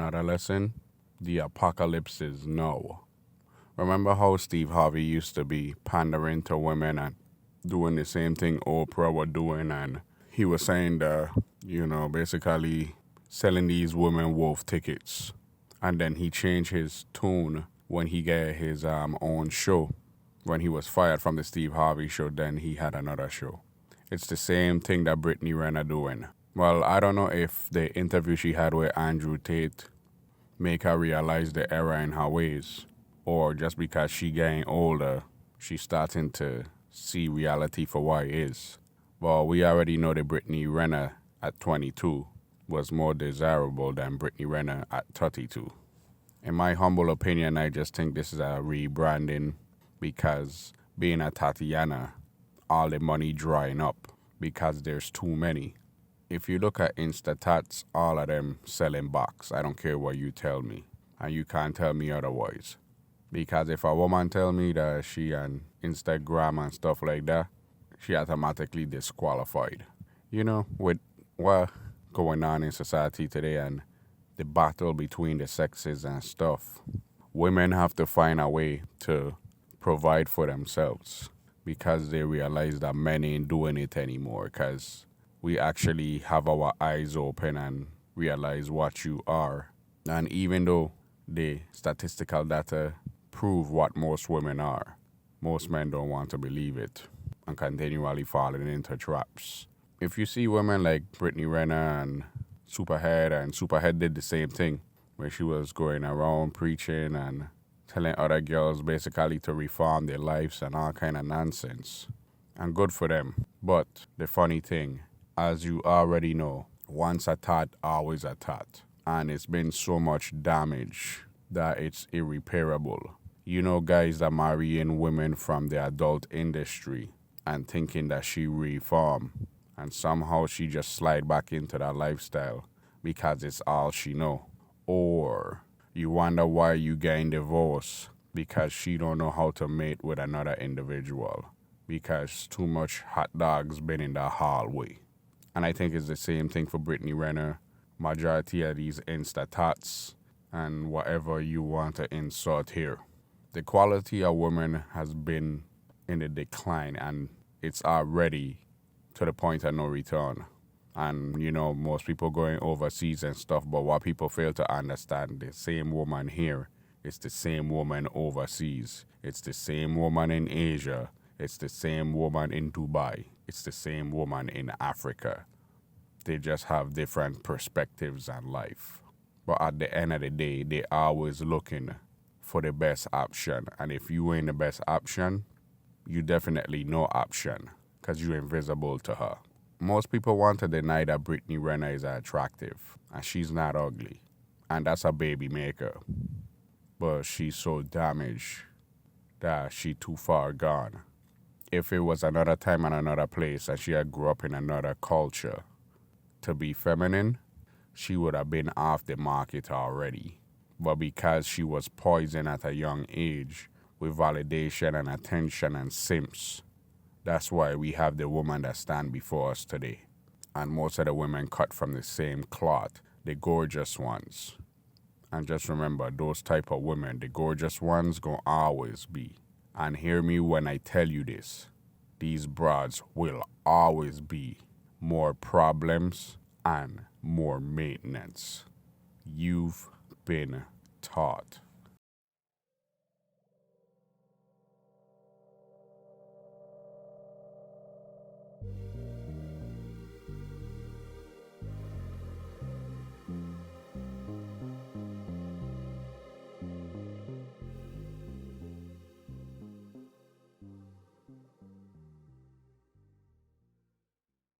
another lesson. The apocalypse is no. Remember how Steve Harvey used to be pandering to women and doing the same thing Oprah were doing, and he was saying that, basically selling these women wolf tickets. And then he changed his tune when he got his own show. When he was fired from the Steve Harvey show, then he had another show. It's the same thing that Brittany Renner doing. Well, I don't know if the interview she had with Andrew Tate make her realize the error in her ways, or just because she getting older, she's starting to see reality for what it is. Well, we already know that Brittany Renner at 22 was more desirable than Brittany Renner at 32. In my humble opinion, I just think this is a rebranding because being a Tatiana, all the money drying up because there's too many. If you look at Instatats, all of them selling box. I don't care what you tell me. And you can't tell me otherwise. Because if a woman tell me that she on Instagram and stuff like that, she automatically disqualified. With what going on in society today and the battle between the sexes and stuff, women have to find a way to provide for themselves because they realize that men ain't doing it anymore, because we actually have our eyes open and realize what you are. And even though the statistical data prove what most women are, most men don't want to believe it and continually falling into traps. If you see women like Brittany Renner and Superhead did the same thing, where she was going around preaching and telling other girls basically to reform their lives and all kind of nonsense. And good for them. But the funny thing, as you already know, once a thought, always a thought. And it's been so much damage that it's irreparable. Guys that marrying women from the adult industry and thinking that she reform, and somehow she just slide back into that lifestyle because it's all she know. Or you wonder why you getting divorced because she don't know how to mate with another individual because too much hot dogs been in the hallway. And I think it's the same thing for Brittany Renner. Majority of these Instatats and whatever you want to insert here. The quality of women has been in the decline, and it's already to the point of no return. And, most people going overseas and stuff, but what people fail to understand, the same woman here, it's the same woman overseas. It's the same woman in Asia. It's the same woman in Dubai. It's the same woman in Africa. They just have different perspectives on life. But at the end of the day, they always looking for the best option. And if you ain't the best option, you definitely no option because you're invisible to her. Most people want to deny that Brittany Renner is attractive and she's not ugly. And that's a baby maker. But she's so damaged that she too far gone. If it was another time and another place and she had grew up in another culture to be feminine, she would have been off the market already. But because she was poisoned at a young age with validation and attention and simps, that's why we have the woman that stand before us today. And most of the women cut from the same cloth, the gorgeous ones. And just remember, those type of women, the gorgeous ones, gonna always be. And hear me when I tell you this. These broads will always be more problems and more maintenance. You've been taught.